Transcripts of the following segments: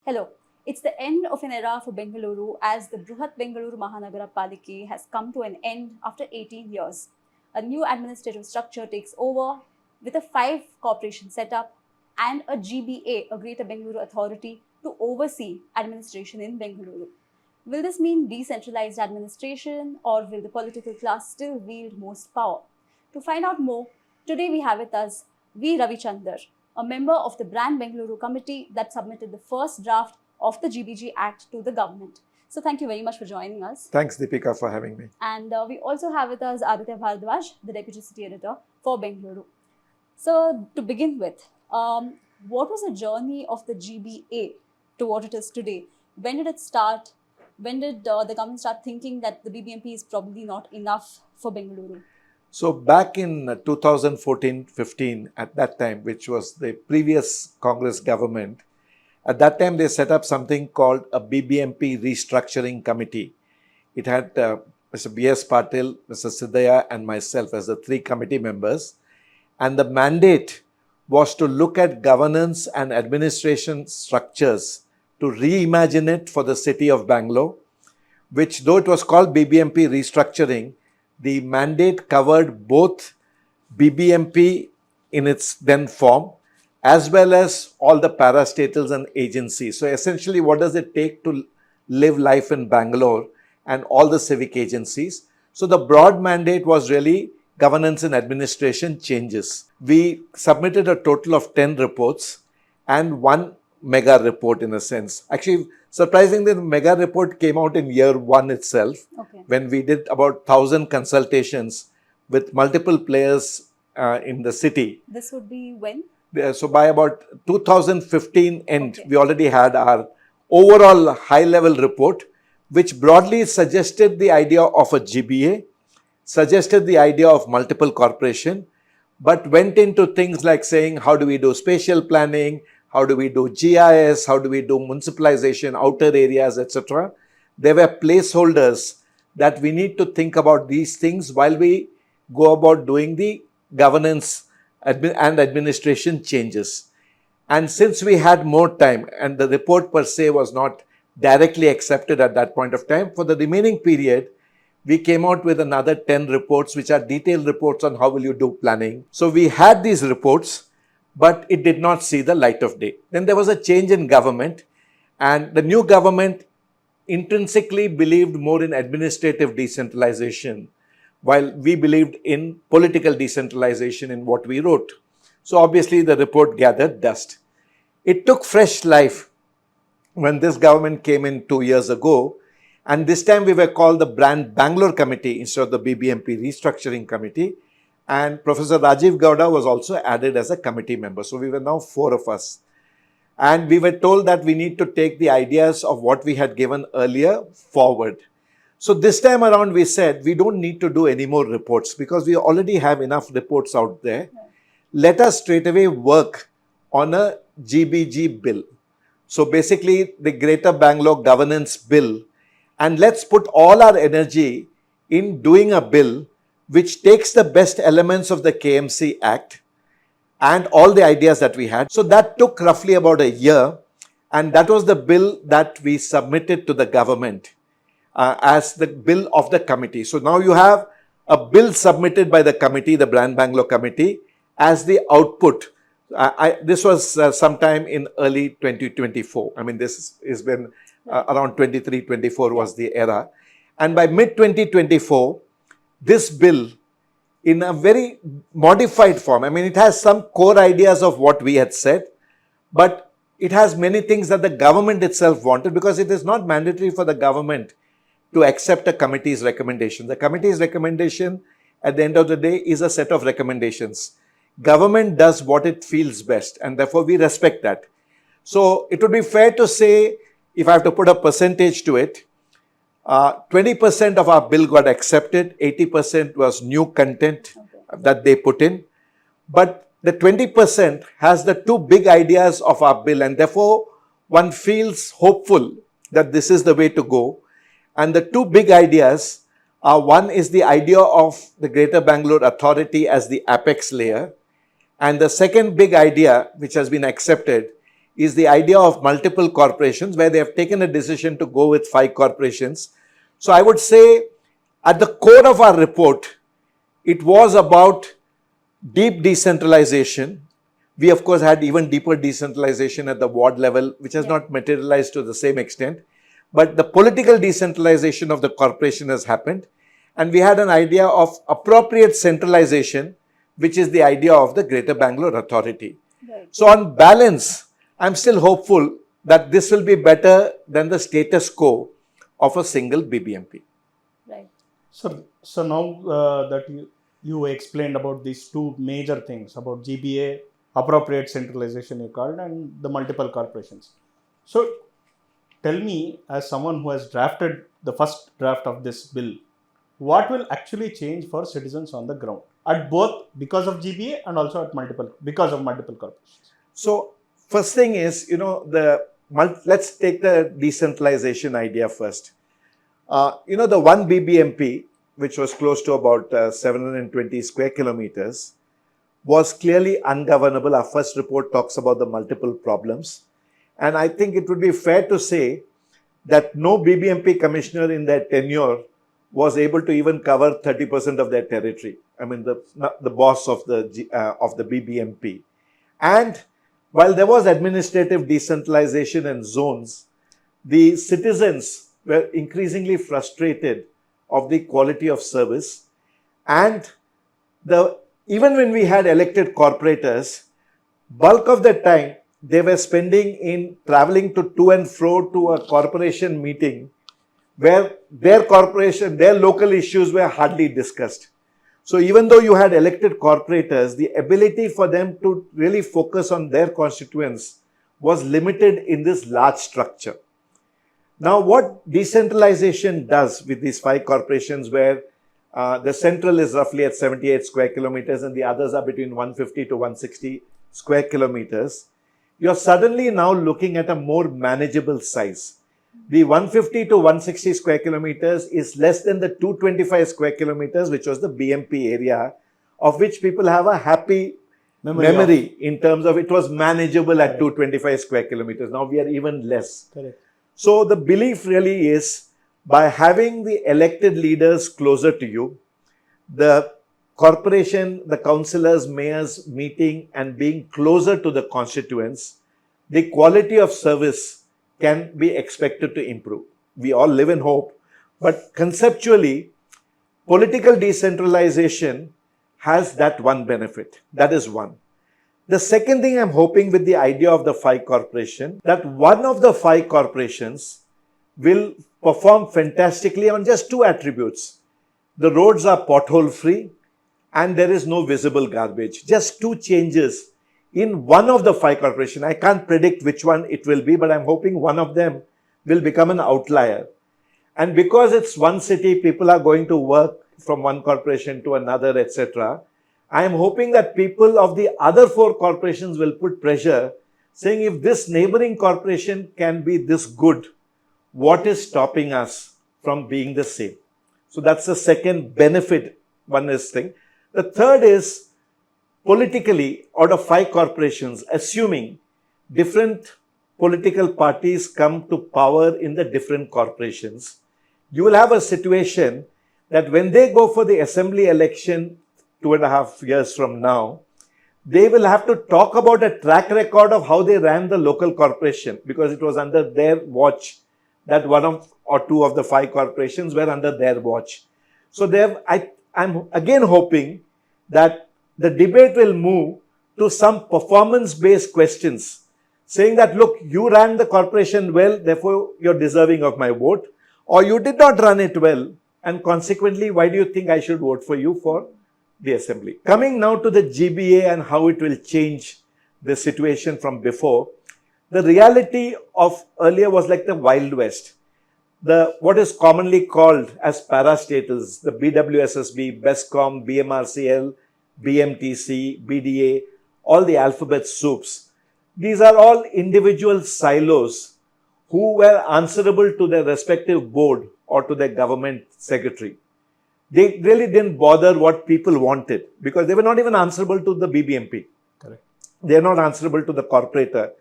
Hello. It's the end of an era for Bengaluru as the Bruhat Bengaluru Mahanagara Palike has come to an end after 18 years. A new administrative structure takes over with a 5 corporation setup and a GBA, a Greater Bengaluru Authority, to oversee administration in Bengaluru. Will this mean decentralized administration or will the political class still wield most power? To find out more, today we have with us Ravichandar, a member of the Brand Bengaluru committee that submitted the first draft of the GBG Act to the government. So thank you very much for joining us. Thanks, Deepika, for having me. And we also have with us Aditya Bharadwaj, the Deputy City Editor for Bengaluru. So to begin with, what was the journey of the GBA to what it is today? When did it start? When did the government start thinking that the BBMP is probably not enough for Bengaluru? So back in 2014-15, at that time, which was the previous Congress government, at that time they set up something called a BBMP restructuring committee. It had Mr. B.S. Patil, Mr. Siddhaya and myself as the 3 committee members. And the mandate was to look at governance and administration structures to reimagine it for the city of Bangalore, which though it was called BBMP restructuring, the mandate covered both BBMP in its then form, as well as all the parastatals and agencies. So essentially, what does it take to live life in Bangalore and all the civic agencies? So the broad mandate was really governance and administration changes. We submitted a total of 10 reports and 1 mega report in a sense. Actually, surprisingly, the mega report came out in year 1 itself, when we did about 1,000 consultations with multiple players in the city. This would be when? So by about 2015 end, we already had our overall high-level report, which broadly suggested the idea of a GBA, suggested the idea of multiple corporation, but went into things like saying, how do we do spatial planning? How do we do GIS? How do we do municipalization, outer areas, etc.? There were placeholders that we need to think about these things while we go about doing the governance and administration changes. And since we had more time and the report per se was not directly accepted at that point of time, for the remaining period, we came out with another 10 reports, which are detailed reports on how will you do planning. So we had these reports, but it did not see the light of day. Then there was a change in government, and the new government intrinsically believed more in administrative decentralization, while we believed in political decentralization in what we wrote. So obviously the report gathered dust. It took fresh life when this government came in 2 years ago, and this time we were called the Brand Bangalore Committee instead of the BBMP Restructuring Committee. And Professor Rajiv Gowda was also added as a committee member. So we were now 4 of us. And we were told that we need to take the ideas of what we had given earlier forward. So this time around we said we don't need to do any more reports because we already have enough reports out there. Let us straight away work on a GBG bill. So basically the Greater Bangalore Governance Bill. And let's put all our energy in doing a bill which takes the best elements of the KMC Act and all the ideas that we had. So that took roughly about a year, and that was the bill that we submitted to the government as the bill of the committee. So now you have a bill submitted by the committee, the Brand Bangalore Committee, as the output. This was sometime in early 2024. I mean, this is when around 23-24 was the era. And by mid-2024, this bill, in a very modified form, I mean, it has some core ideas of what we had said, but it has many things that the government itself wanted, because it is not mandatory for the government to accept a committee's recommendation. The committee's recommendation, at the end of the day, is a set of recommendations. Government does what it feels best, and therefore we respect that. So it would be fair to say, if I have to put a percentage to it, 20% of our bill got accepted, 80% was new content that they put in. But the 20% has the 2 big ideas of our bill, and therefore one feels hopeful that this is the way to go. And the 2 big ideas are, one is the idea of the Greater Bangalore Authority as the apex layer. And the second big idea, which has been accepted, is the idea of multiple corporations, where they have taken a decision to go with 5 corporations. So I would say at the core of our report, it was about deep decentralization. We of course had even deeper decentralization at the ward level, which has not materialized to the same extent. But the political decentralization of the corporation has happened. And we had an idea of appropriate centralization, which is the idea of the Greater Bangalore Authority. Right. So on balance, I'm still hopeful that this will be better than the status quo of a single BBMP. Right. So now that you explained about these two major things, about GBA, appropriate centralization you called, and the multiple corporations. So tell me, as someone who has drafted the first draft of this bill, what will actually change for citizens on the ground at both because of GBA and also at because of multiple corporations? So first thing is, let's take the decentralization idea first. The one BBMP, which was close to about 720 square kilometers, was clearly ungovernable. Our first report talks about the multiple problems. And I think it would be fair to say that no BBMP commissioner in their tenure was able to even cover 30% of their territory. I mean, the boss of the BBMP. And while there was administrative decentralization and zones, the citizens were increasingly frustrated of the quality of service. And even when we had elected corporators, bulk of the time they were spending in traveling to and fro to a corporation meeting where their local issues were hardly discussed. So even though you had elected corporators, the ability for them to really focus on their constituents was limited in this large structure. Now, what decentralization does with these 5 corporations, where the central is roughly at 78 square kilometers and the others are between 150 to 160 square kilometers, you're suddenly now looking at a more manageable size. The 150 to 160 square kilometers is less than the 225 square kilometers, which was the BMP area, of which people have a happy memory in terms of it was manageable at 225 square kilometers. Now we are even less. Correct. So the belief really is, by having the elected leaders closer to you, the corporation, the councillors, mayors meeting and being closer to the constituents, the quality of service can be expected to improve. We all live in hope, but conceptually, political decentralization has that one benefit. That is one. The second thing I'm hoping with the idea of the 5 corporation, that one of the 5 corporations will perform fantastically on just 2 attributes. The roads are pothole free and there is no visible garbage. Just 2 changes in one of the 5 corporations. I can't predict which one it will be, but I'm hoping one of them will become an outlier. And because it's one city, people are going to work from one corporation to another, etc. I am hoping that people of the other 4 corporations will put pressure, saying if this neighboring corporation can be this good, what is stopping us from being the same? So that's the second benefit, one is thing. The third is, politically, out of 5 corporations, assuming different political parties come to power in the different corporations, you will have a situation that when they go for the assembly election 2.5 years from now, they will have to talk about a track record of how they ran the local corporation, because it was under their watch that one or two of the 5 corporations were under their watch. So I'm again hoping that the debate will move to some performance-based questions, saying that, look, you ran the corporation well, therefore you're deserving of my vote, or you did not run it well, and consequently, why do you think I should vote for you for the assembly? Coming now to the GBA and how it will change the situation from before, the reality of earlier was like the Wild West. What is commonly called as parastatals, the BWSSB, BESCOM, BMRCL, BMTC, BDA, all the alphabet soups. These are all individual silos who were answerable to their respective board or to their government secretary. They really didn't bother what people wanted because they were not even answerable to the BBMP. Correct. They are not answerable to the corporator.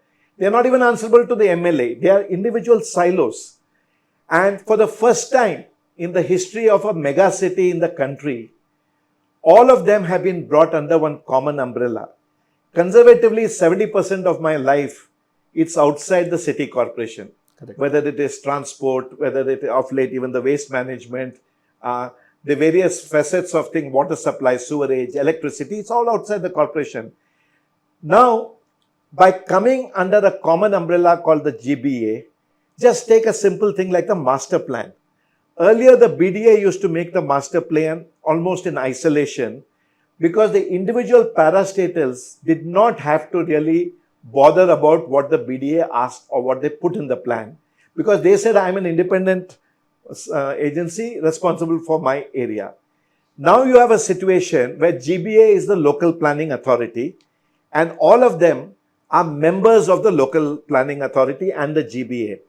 They are not even answerable to the MLA. They are individual silos. And for the first time in the history of a mega city in the country, all of them have been brought under one common umbrella. Conservatively, 70% of my life, it's outside the city corporation. Correct. Whether it is transport, whether it is of late even the waste management, the various facets of things, water supply, sewerage, electricity, it's all outside the corporation. Now, by coming under a common umbrella called the GBA, just take a simple thing like the master plan. Earlier, the BDA used to make the master plan almost in isolation because the individual parastatals did not have to really bother about what the BDA asked or what they put in the plan, because they said, I'm an independent agency responsible for my area. Now you have a situation where GBA is the local planning authority and all of them are members of the local planning authority and the GBA.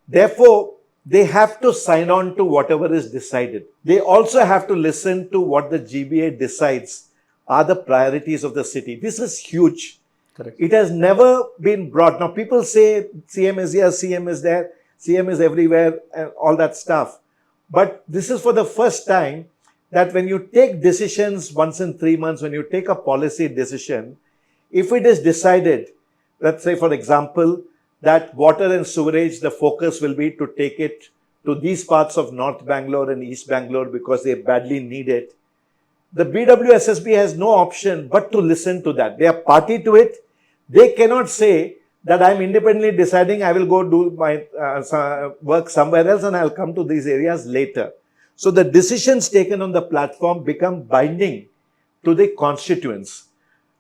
Therefore, they have to sign on to whatever is decided. They also have to listen to what the GBA decides are the priorities of the city. This is huge. Correct. It has never been brought. Now, people say CM is here, CM is there, CM is everywhere, and all that stuff. But this is for the first time that when you take decisions once in 3 months, when you take a policy decision, if it is decided, let's say, for example, that water and sewerage, the focus will be to take it to these parts of North Bangalore and East Bangalore because they badly need it. The BWSSB has no option but to listen to that. They are party to it. They cannot say that I'm independently deciding I will go do my work somewhere else and I'll come to these areas later. So the decisions taken on the platform become binding to the constituents.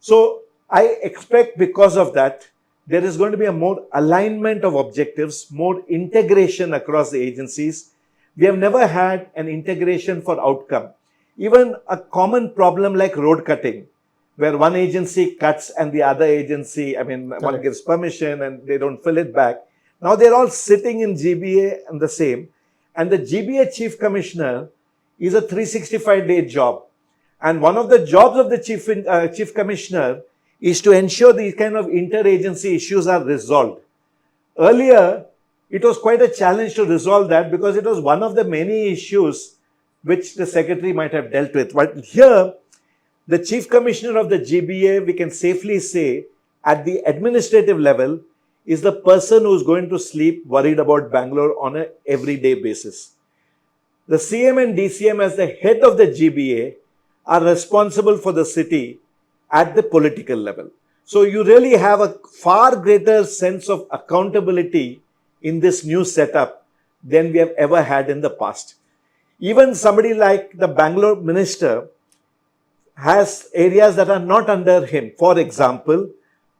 So I expect because of that, there is going to be a more alignment of objectives, more integration across the agencies. We have never had an integration for outcome. Even a common problem like road cutting, where one agency cuts and the other agency, one gives permission and they don't fill it back. Now they're all sitting in GBA and the same. And the GBA Chief Commissioner is a 365-day job. And one of the jobs of the Chief Commissioner is to ensure these kind of interagency issues are resolved. Earlier, it was quite a challenge to resolve that because it was one of the many issues which the secretary might have dealt with. But here, the Chief Commissioner of the GBA, we can safely say, at the administrative level, is the person who is going to sleep worried about Bangalore on an everyday basis. The CM and DCM as the head of the GBA are responsible for the city at the political level. So you really have a far greater sense of accountability in this new setup than we have ever had in the past. Even somebody like the Bangalore minister has areas that are not under him. For example,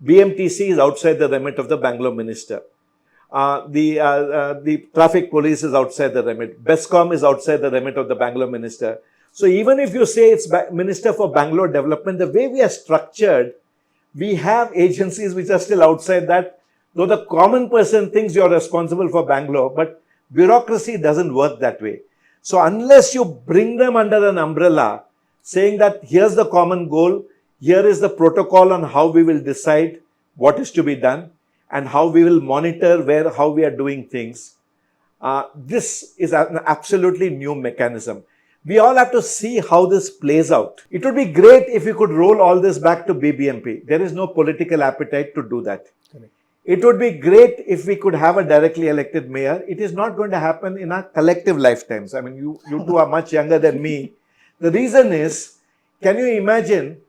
BMTC is outside the remit of the Bangalore minister. The traffic police is outside the remit. BESCOM is outside the remit of the Bangalore minister. So even if you say it's Minister for Bangalore Development, the way we are structured, we have agencies which are still outside that, though the common person thinks you're responsible for Bangalore, but bureaucracy doesn't work that way. So unless you bring them under an umbrella, saying that here's the common goal, here is the protocol on how we will decide what is to be done, and how we will monitor how we are doing things, this is an absolutely new mechanism. We all have to see how this plays out. It would be great if we could roll all this back to BBMP. There is no political appetite to do that. Correct. It would be great if we could have a directly elected mayor. It is not going to happen in our collective lifetimes. You two are much younger than me. The reason is, can you imagine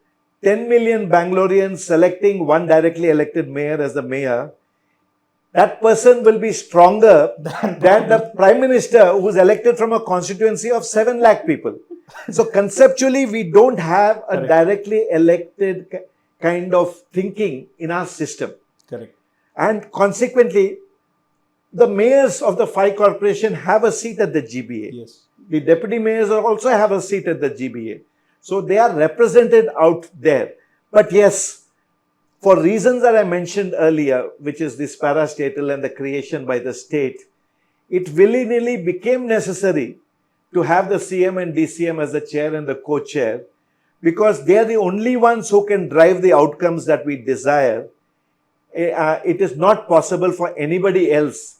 10 million Bangaloreans selecting one directly elected mayor as the mayor? That person will be stronger than the Prime Minister who was elected from a constituency of 7 lakh people. So conceptually, we don't have a directly elected kind of thinking in our system. Correct. And consequently, the mayors of the 5 corporations have a seat at the GBA. Yes. The deputy mayors also have a seat at the GBA. So they are represented out there. But yes, for reasons that I mentioned earlier, which is this parastatal and the creation by the state, it willy-nilly became necessary to have the CM and DCM as the chair and the co-chair, because they are the only ones who can drive the outcomes that we desire. it is not possible for anybody else.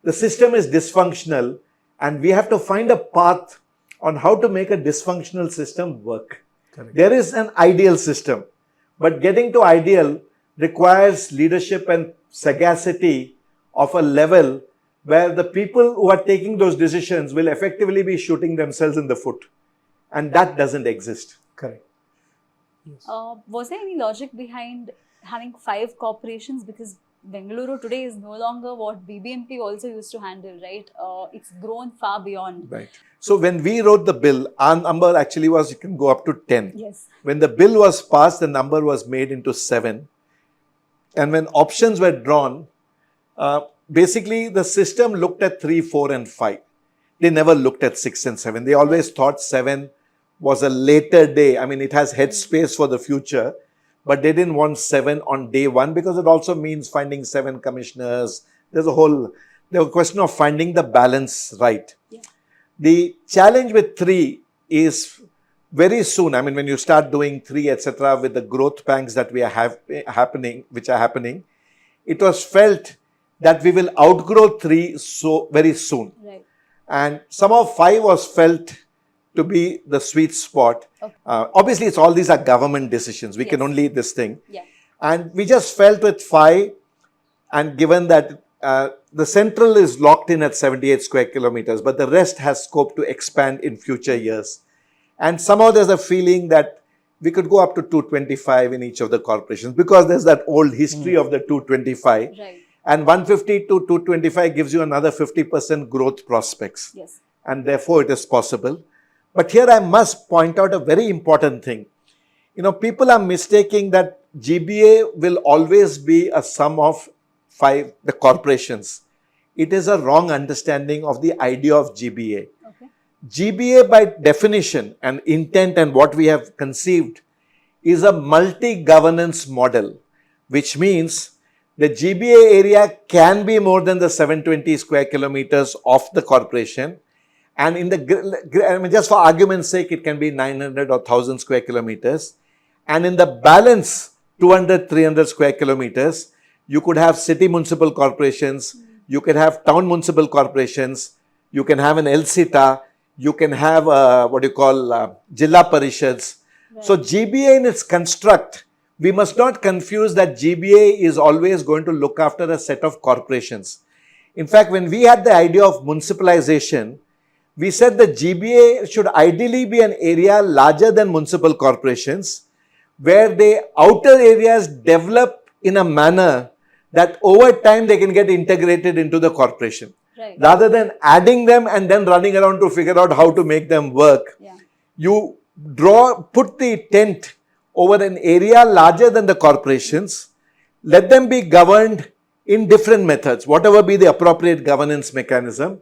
The system is dysfunctional, and we have to find a path on how to make a dysfunctional system work. Correct. There is an ideal system, but getting to ideal requires leadership and sagacity of a level where the people who are taking those decisions will effectively be shooting themselves in the foot. And that doesn't exist. Correct. Yes. Was there any logic behind having 5 corporations? Because Bengaluru today is no longer what BBMP also used to handle, right? It's grown far beyond. Right. So when we wrote the bill, our number actually was, you can go up to 10. Yes. When the bill was passed, the number was made into 7. And when options were drawn, basically the system looked at 3, 4 and 5. They never looked at 6 and 7. They always thought 7 was a later day. I mean, it has headspace for the future, but they didn't want 7 on day 1 because it also means finding 7 commissioners. There's a question of finding the balance right. Yeah. The challenge with 3 is very soon. I mean, when you start doing 3, etc., with the growth pangs that we are happening, it was felt that we will outgrow 3 so very soon. Right. And somehow 5 was felt to be the sweet spot. Okay. Obviously, all these are government decisions. We can Yes. only this thing. Yeah. And we just felt with 5, and given that the central is locked in at 78 square kilometers, but the rest has scope to expand in future years. And somehow there's a feeling that we could go up to 225 in each of the corporations because there's that old history of the 225. Right. And 150 to 225 gives you another 50% growth prospects. Yes. And therefore it is possible. But here I must point out a very important thing. People are mistaking that GBA will always be a sum of 5, the corporations. It is a wrong understanding of the idea of GBA. Okay. GBA by definition and intent and what we have conceived is a multi-governance model, which means the GBA area can be more than the 720 square kilometers of the corporation. And just for argument's sake, it can be 900 or 1000 square kilometers. And in the balance, 200, 300 square kilometers, you could have city municipal corporations, you can have town municipal corporations, you can have an LCTA, you can have Jilla Parishads. Right. So GBA in its construct, we must not confuse that GBA is always going to look after a set of corporations. In fact, when we had the idea of municipalization, we said that GBA should ideally be an area larger than municipal corporations, where the outer areas develop in a manner that over time they can get integrated into the corporation. Right. Rather than adding them and then running around to figure out how to make them work, Yeah. you put the tent over an area larger than the corporations, let them be governed in different methods, whatever be the appropriate governance mechanism,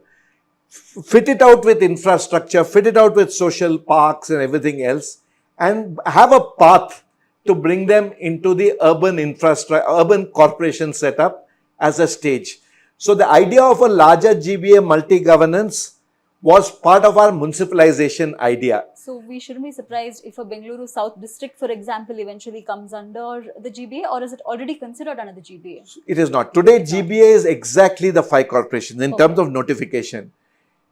fit it out with infrastructure, fit it out with social parks and everything else, and have a path to bring them into the urban corporation setup as a stage. So the idea of a larger GBA multi-governance was part of our municipalization idea. So we shouldn't be surprised if a Bengaluru South district, for example, eventually comes under the GBA, or is it already considered under the GBA? It is not. Today, GBA is exactly the 5 corporations in terms of notification.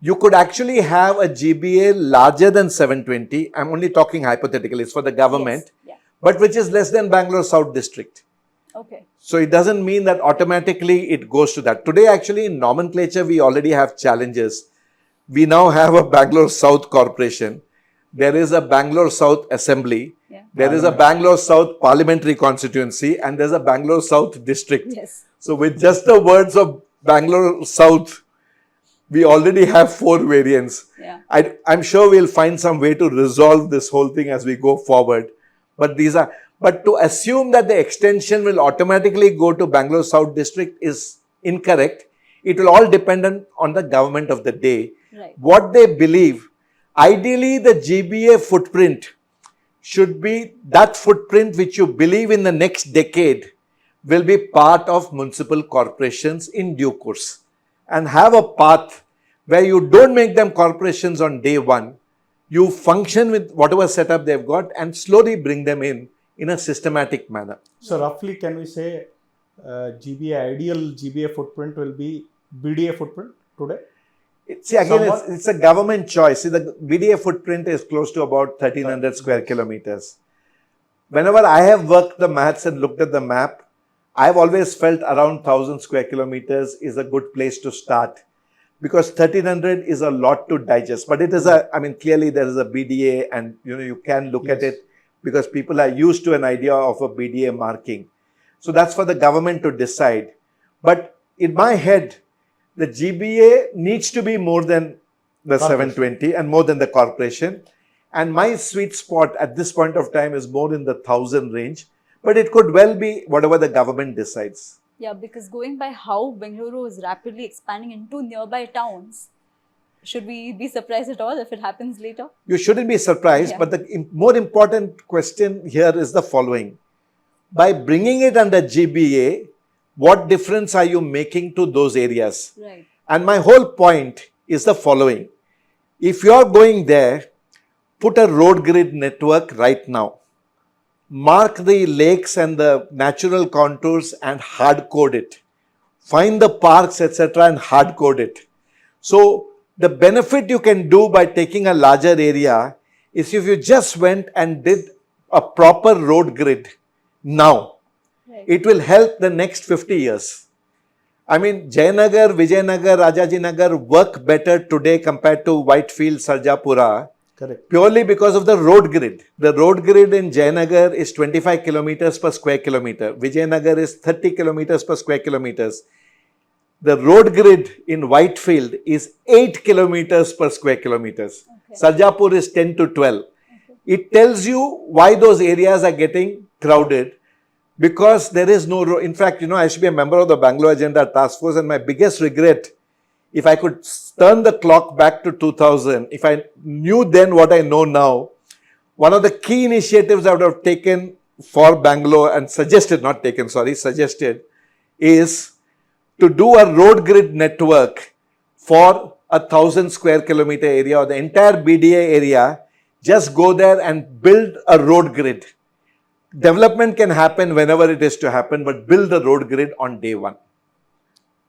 You could actually have a GBA larger than 720. I'm only talking hypothetically. It's for the government, Yes. Yeah. but which is less than Bangalore South district. Okay. So it doesn't mean that automatically it goes to that. Today, actually, in nomenclature, we already have challenges. We now have a Bangalore South Corporation. There is a Bangalore South Assembly. Yeah. There is a Bangalore South Parliamentary Constituency, and there's a Bangalore South District. Yes. So with just the words of Bangalore South, we already have 4 variants. Yeah. I'm sure we'll find some way to resolve this whole thing as we go forward. But to assume that the extension will automatically go to Bangalore South District is incorrect. It will all depend on the government of the day. Right. What they believe. Ideally, the GBA footprint should be that footprint which you believe in the next decade will be part of municipal corporations in due course, and have a path where you don't make them corporations on day 1. You function with whatever setup they've got and slowly bring them in a systematic manner. So roughly, can we say GBA, ideal GBA footprint will be BDA footprint today? See, again, it's a government choice. See, the BDA footprint is close to about 1300 square kilometers. Whenever I have worked the maths and looked at the map, I've always felt around 1000 square kilometers is a good place to start, because 1300 is a lot to digest. But it is clearly there is a BDA, and you can look at it because people are used to an idea of a BDA marking. So that's for the government to decide. But in my head, the GBA needs to be more than the 720 and more than the corporation. And my sweet spot at this point of time is more in the 1000 range. But it could well be whatever the government decides. Yeah, because going by how Bengaluru is rapidly expanding into nearby towns, should we be surprised at all if it happens later? You shouldn't be surprised, but the more important question here is the following. By bringing it under GBA, what difference are you making to those areas? Right. And my whole point is the following. If you are going there, put a road grid network right now. Mark the lakes and the natural contours and hard code it. Find the parks, etc. and hard code it. So the benefit you can do by taking a larger area is if you just went and did a proper road grid now. Right. It will help the next 50 years. I mean, Jayanagar, Vijayanagar, Rajajinagar work better today compared to Whitefield, Sarjapura. Correct. Purely because of the road grid. The road grid in Jayanagar is 25 kilometers per square kilometer. Vijayanagar is 30 kilometers per square kilometers. The road grid in Whitefield is 8 kilometers per square kilometers. Okay. Sarjapur is 10 to 12. Okay. It tells you why those areas are getting crowded, because there is no road. In fact, I should be a member of the Bangalore Agenda Task Force, and my biggest regret, if I could turn the clock back to 2000, if I knew then what I know now, one of the key initiatives I would have taken for Bangalore and suggested is to do a road grid network for 1000 square kilometer area or the entire BDA area. Just go there and build a road grid. Development can happen whenever it is to happen, but build the road grid on day one.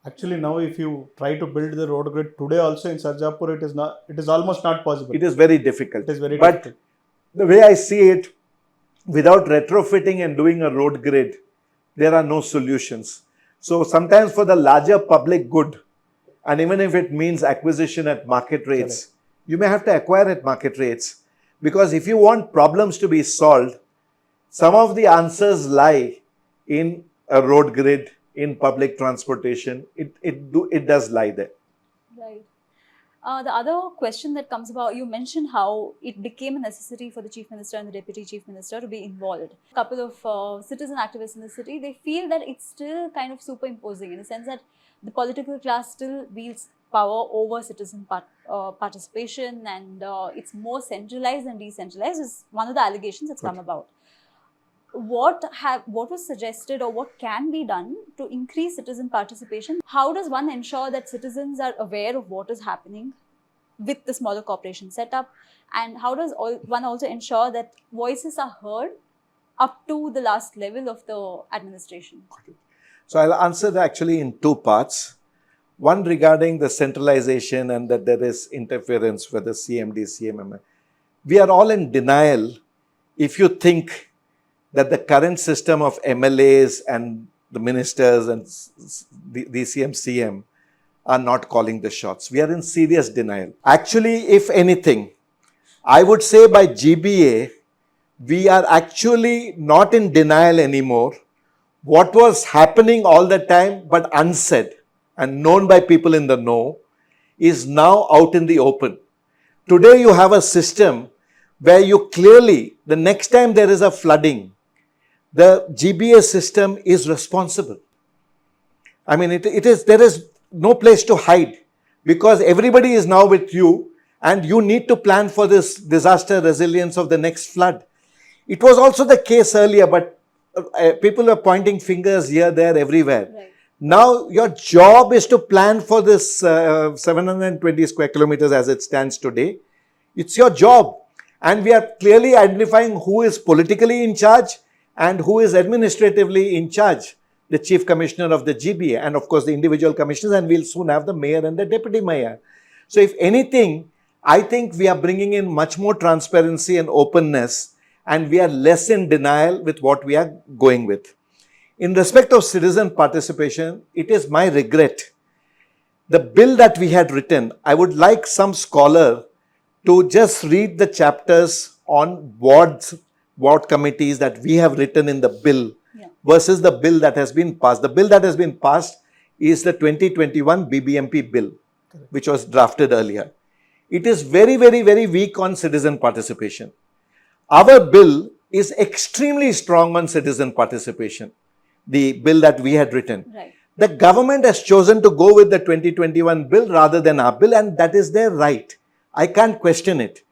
Actually, now if you try to build the road grid today also in Sarjapur, it is almost not possible. It is very difficult. It is very difficult. The way I see it, without retrofitting and doing a road grid, there are no solutions. So sometimes for the larger public good, and even if it means acquisition at market rates, correct, you may have to acquire at market rates. Because if you want problems to be solved, some of the answers lie in a road grid, in public transportation. It does lie there. Right. The other question that comes about, you mentioned how it became a necessity for the Chief Minister and the Deputy Chief Minister to be involved. A couple of citizen activists in the city, they feel that it's still kind of superimposing in the sense that the political class still wields power over citizen participation, and it's more centralized than decentralized is one of the allegations that's come about. What was suggested or what can be done to increase citizen participation? How does one ensure that citizens are aware of what is happening with the smaller corporation setup? And how does one also ensure that voices are heard up to the last level of the administration? So I'll answer that actually in two parts. One regarding the centralization and that there is interference with the CMD, CMM. We are all in denial if you think that the current system of MLAs and the ministers and the DCM, CM are not calling the shots. We are in serious denial. Actually, if anything, I would say by GBA, we are actually not in denial anymore. What was happening all the time but unsaid and known by people in the know is now out in the open. Today you have a system where you clearly, the next time there is a flooding, the GBA system is responsible. I mean, there is no place to hide because everybody is now with you and you need to plan for this disaster resilience of the next flood. It was also the case earlier, but people are pointing fingers here, there, everywhere. Right. Now, your job is to plan for this 720 square kilometers as it stands today. It's your job. And we are clearly identifying who is politically in charge and who is administratively in charge. the chief commissioner of the GBA, and of course the individual commissioners, and we'll soon have the mayor and the deputy mayor. So if anything, I think we are bringing in much more transparency and openness, and we are less in denial with what we are going with. In respect of citizen participation, it is my regret. The bill that we had written, I would like some scholar to just read the chapters on ward committees that we have written in the bill versus the bill that has been passed. The bill that has been passed is the 2021 BBMP bill, which was drafted earlier. It is very, very, very weak on citizen participation. Our bill is extremely strong on citizen participation, the bill that we had written. Right. The government has chosen to go with the 2021 bill rather than our bill, and that is their right. I can't question it.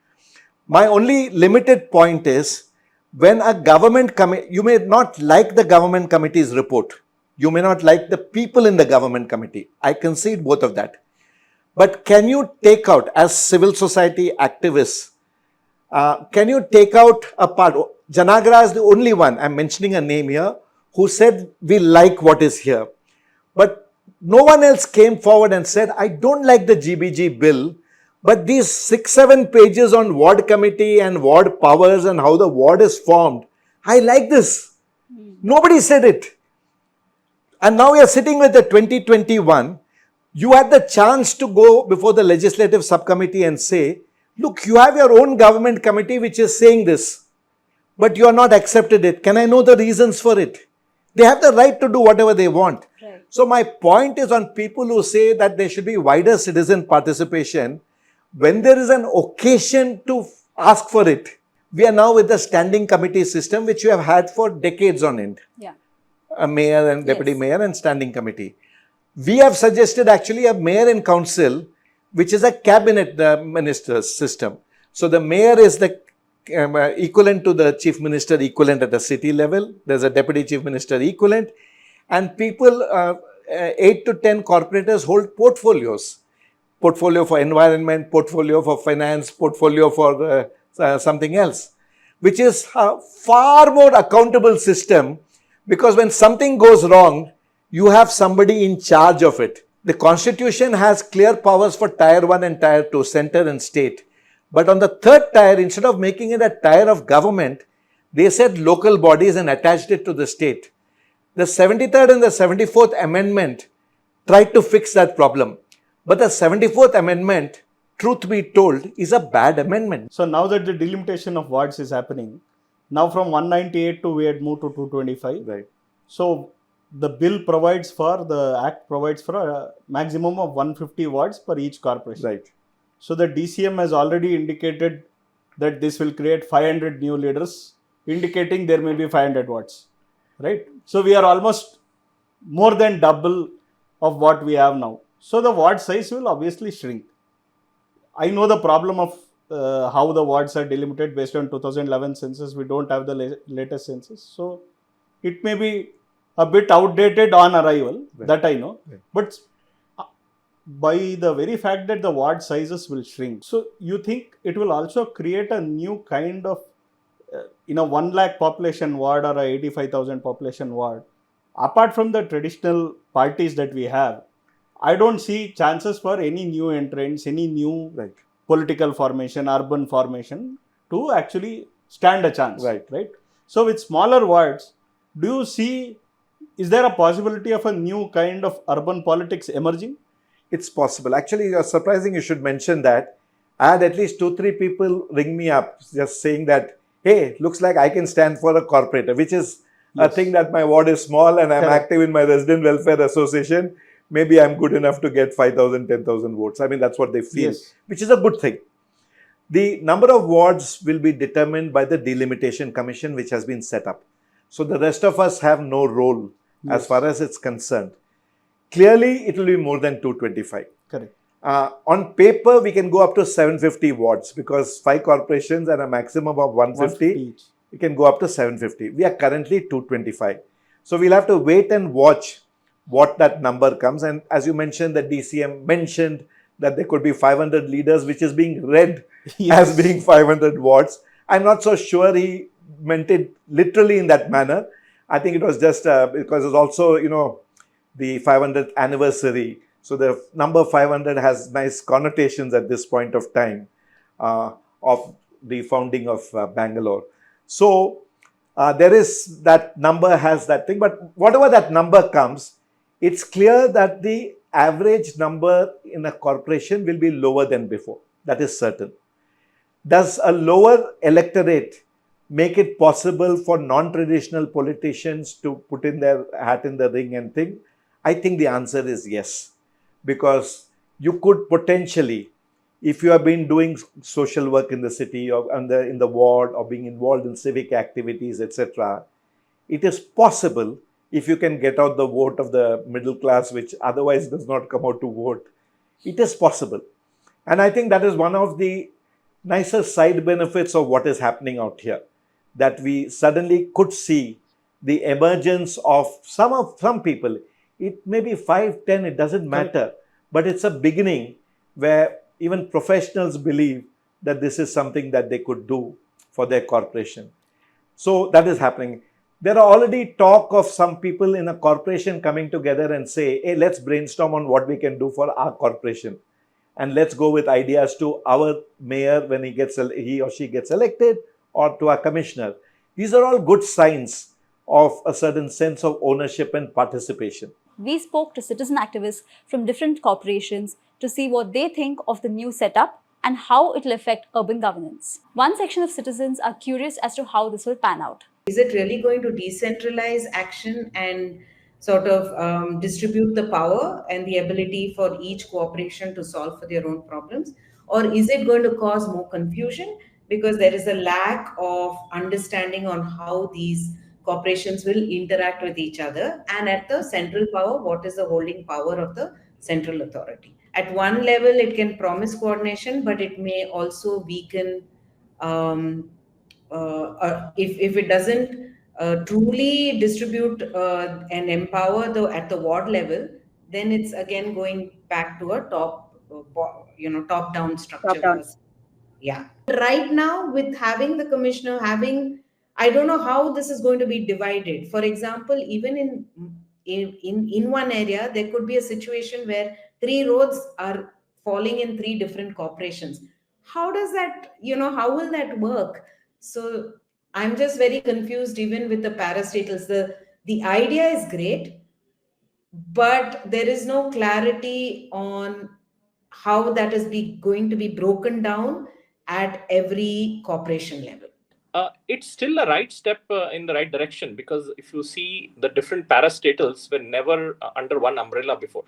My only limited point is, when a government you may not like the government committee's report. You may not like the people in the government committee. I concede both of that. But can you take out, as civil society activists, can you take out a part? Janagara is the only one, I'm mentioning a name here, who said we like what is here. But no one else came forward and said, I don't like the GBG bill, but these 6-7 pages on ward committee and ward powers and how the ward is formed, I like this. Nobody said it. And now we are sitting with the 2021. You had the chance to go before the legislative subcommittee and say, look, you have your own government committee which is saying this, but you are not accepted it. Can I know the reasons for it? They have the right to do whatever they want. Right. So my point is on people who say that there should be wider citizen participation. When there is an occasion to ask for it, we are now with the standing committee system, which we have had for decades on end. Yeah. A mayor and deputy mayor and standing committee. We have suggested actually a mayor and council, which is a cabinet minister's system. So the mayor is the equivalent to the chief minister equivalent at the city level. There's a deputy chief minister equivalent. And people, 8 to 10 corporators hold portfolios. Portfolio for environment, portfolio for finance, portfolio for something else. Which is a far more accountable system, because when something goes wrong, you have somebody in charge of it. The constitution has clear powers for tier 1 and tier 2, center and state. But on the third tier, instead of making it a tier of government, they said local bodies and attached it to the state. The 73rd and the 74th amendment tried to fix that problem. But the 74th amendment, truth be told, is a bad amendment. So now that the delimitation of wards is happening, now from 198 we had moved to 225. Right. So the bill provides for, the act provides for a maximum of 150 wards per each corporation. Right. So the DCM has already indicated that this will create 500 new leaders, indicating there may be 500 wards. Right. So we are almost more than double of what we have now. So the ward size will obviously shrink. I know the problem of how the wards are delimited based on 2011 census. We don't have the latest census. So it may be a bit outdated on arrival, right. That I know. Right. But by the very fact that the ward sizes will shrink, so you think it will also create a new kind of, 1 lakh population ward or a 85,000 population ward. Apart from the traditional parties that we have, I don't see chances for any new entrants, any new right. political formation, urban formation to actually stand a chance. Right. So with smaller wards, do you see, is there a possibility of a new kind of urban politics emerging? It's possible. Actually, you're surprising you should mention that. I had at least 2-3 people ring me up just saying that, hey, looks like I can stand for a corporator, which is a thing that my ward is small and I'm active in my resident welfare association. Maybe I'm good enough to get 5,000, 10,000 votes. I mean, that's what they feel, which is a good thing. The number of wards will be determined by the delimitation commission, which has been set up. So the rest of us have no role as far as it's concerned. Clearly, it will be more than 225. Correct. On paper, we can go up to 750 wards because 5 corporations and a maximum of 150 each. We can go up to 750. We are currently 225. So we'll have to wait and watch what that number comes. And as you mentioned, the DCM mentioned that there could be 500 leaders, which is being read as being 500 wards. I'm not so sure he meant it literally in that manner. I think it was just because it's also, the 500th anniversary. So the number 500 has nice connotations at this point of time of the founding of Bangalore. So there is that number has that thing, but whatever that number comes, it's clear that the average number in a corporation will be lower than before. That is certain. Does a lower electorate make it possible for non-traditional politicians to put in their hat in the ring and think? I think the answer is yes, because you could potentially, if you have been doing social work in the city or in the ward or being involved in civic activities, etc., it is possible, if you can get out the vote of the middle class, which otherwise does not come out to vote, it is possible. And I think that is one of the nicer side benefits of what is happening out here, that we suddenly could see the emergence of some people. It may be 5, 10, it doesn't matter, but it's a beginning where even professionals believe that this is something that they could do for their corporation. So that is happening. There are already talk of some people in a corporation coming together and say, hey, let's brainstorm on what we can do for our corporation. And let's go with ideas to our mayor when he or she gets elected, or to our commissioner. These are all good signs of a certain sense of ownership and participation. We spoke to citizen activists from different corporations to see what they think of the new setup and how it will affect urban governance. One section of citizens are curious as to how this will pan out. Is it really going to decentralize action and sort of distribute the power and the ability for each corporation to solve for their own problems? Or is it going to cause more confusion because there is a lack of understanding on how these corporations will interact with each other? And at the central power, what is the holding power of the central authority? At one level, it can promise coordination, but it may also weaken if it doesn't truly distribute and empower at the ward level, then it's again going back to a top-down structure. Top-down. Yeah. Right now, with having the commissioner, I don't know how this is going to be divided. For example, even in one area, there could be a situation where 3 roads are falling in 3 different corporations. How does that, how will that work? So I'm just very confused even with the parastatals. The idea is great, but there is no clarity on how that is going to be broken down at every corporation level. It's still a right step in the right direction, because if you see, the different parastatals were never under one umbrella before.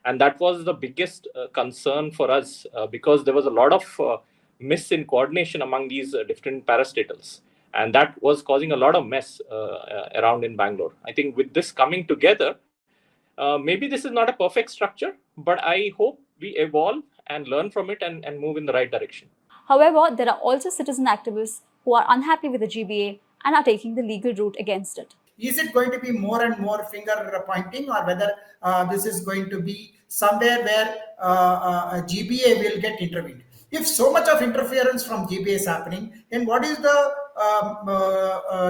And that was the biggest concern for us, because there was a lot of miss in coordination among these different parastatals. And that was causing a lot of mess around in Bangalore. I think with this coming together, maybe this is not a perfect structure, but I hope we evolve and learn from it and move in the right direction. However, there are also citizen activists who are unhappy with the GBA and are taking the legal route against it. Is it going to be more and more finger pointing, or whether this is going to be somewhere where GBA will get intervened? If so much of interference from GBA is happening, then what is the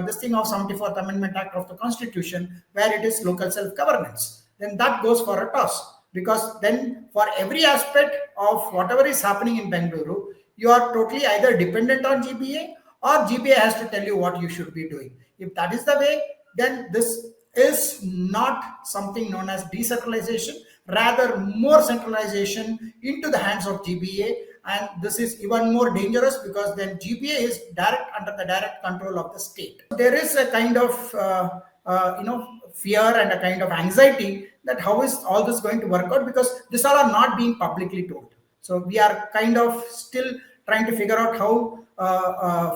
this thing of 74th Amendment Act of the Constitution, where it is local self-governance? Then that goes for a toss, because then for every aspect of whatever is happening in Bengaluru, you are totally either dependent on GBA, or GBA has to tell you what you should be doing. If that is the way, then this is not something known as decentralization, rather more centralization into the hands of GBA. And this is even more dangerous, because then GBA is under the direct control of the state. There is a kind of fear and a kind of anxiety that how is all this going to work out, because these all are not being publicly told. So we are kind of still trying to figure out how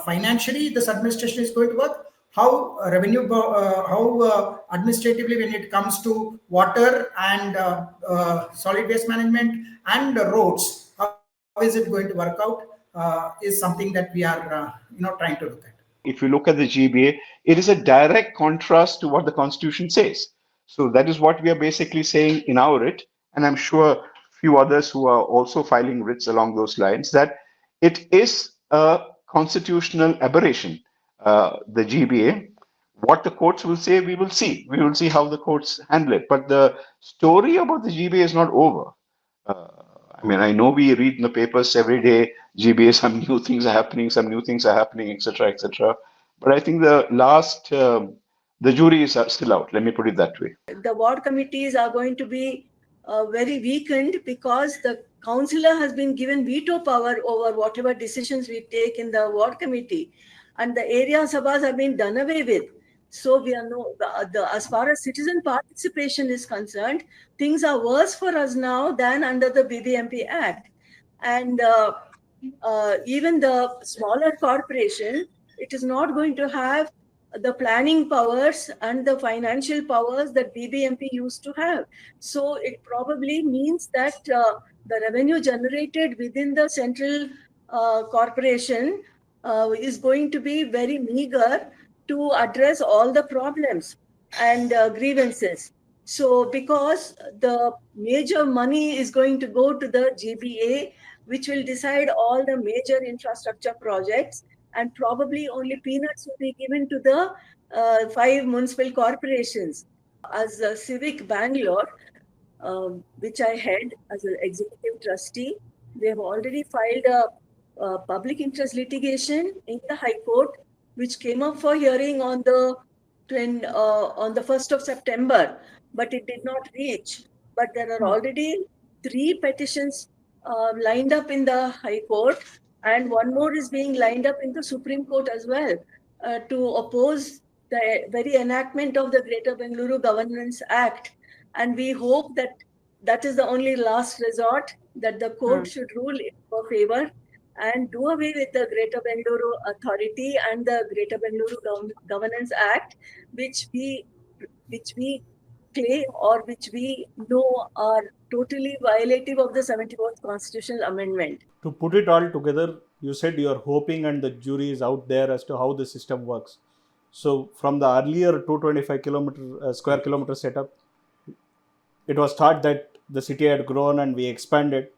financially this administration is going to work, how revenue, how administratively when it comes to water and solid waste management and roads, how is it going to work out, is something that we are trying to look at. If you look at the GBA, it is a direct contrast to what the Constitution says. So that is what we are basically saying in our writ, and I'm sure few others who are also filing writs along those lines, that it is a constitutional aberration, the GBA, What the courts will say, we will see. We will see how the courts handle it. But the story about the GBA is not over. Uh, I mean, I know we read in the papers every day, GBA, some new things are happening, some new things are happening, etc., etc. But I think the jury is still out. Let me put it that way. The ward committees are going to be very weakened because the councillor has been given veto power over whatever decisions we take in the ward committee, and the area sabhas have been done away with. So we are as far as citizen participation is concerned, things are worse for us now than under the BBMP Act. And even the smaller corporation, it is not going to have the planning powers and the financial powers that BBMP used to have. So it probably means that the revenue generated within the central corporation is going to be very meager to address all the problems and grievances. So because the major money is going to go to the GBA, which will decide all the major infrastructure projects, and probably only peanuts will be given to the 5 municipal corporations. As a Civic Bangalore, which I head as an executive trustee, we have already filed a public interest litigation in the High Court, which came up for hearing on the 1st of September, but it did not reach. But there are already 3 petitions lined up in the High Court, and one more is being lined up in the Supreme Court as well to oppose the very enactment of the Greater Bengaluru Governance Act. And we hope that that is the only last resort, that the court should rule in our favor and do away with the Greater Bengaluru Authority and the Greater Bengaluru Governance Act, which we claim or which we know are totally violative of the 74th constitutional amendment. To put it all together, you said you are hoping and the jury is out there as to how the system works. So from the earlier 225 square kilometer setup, it was thought that the city had grown and we expanded.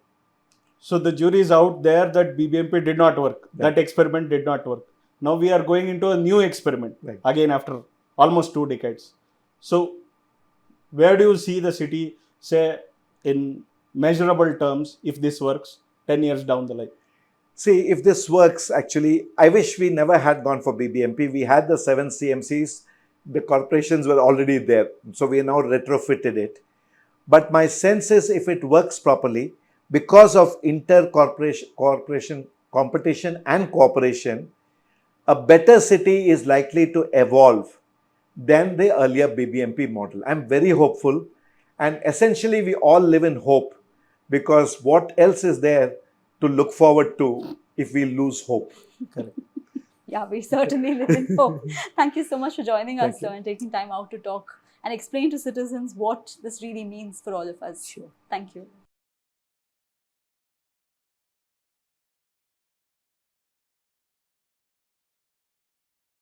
So the jury is out there that BBMP did not work. Yeah. That experiment did not work. Now we are going into a new experiment, right, again after almost 2 decades. So where do you see the city, say, in measurable terms, if this works 10 years down the line? See, if this works, actually, I wish we never had gone for BBMP. We had the 7 CMCs. The corporations were already there. So we now retrofitted it. But my sense is if it works properly, because of inter-corporation competition and cooperation, a better city is likely to evolve than the earlier BBMP model. I'm very hopeful, and essentially we all live in hope, because what else is there to look forward to if we lose hope? Correct. Yeah, we certainly live in hope. Thank you so much for joining us, sir, and taking time out to talk and explain to citizens what this really means for all of us. Sure. Thank you.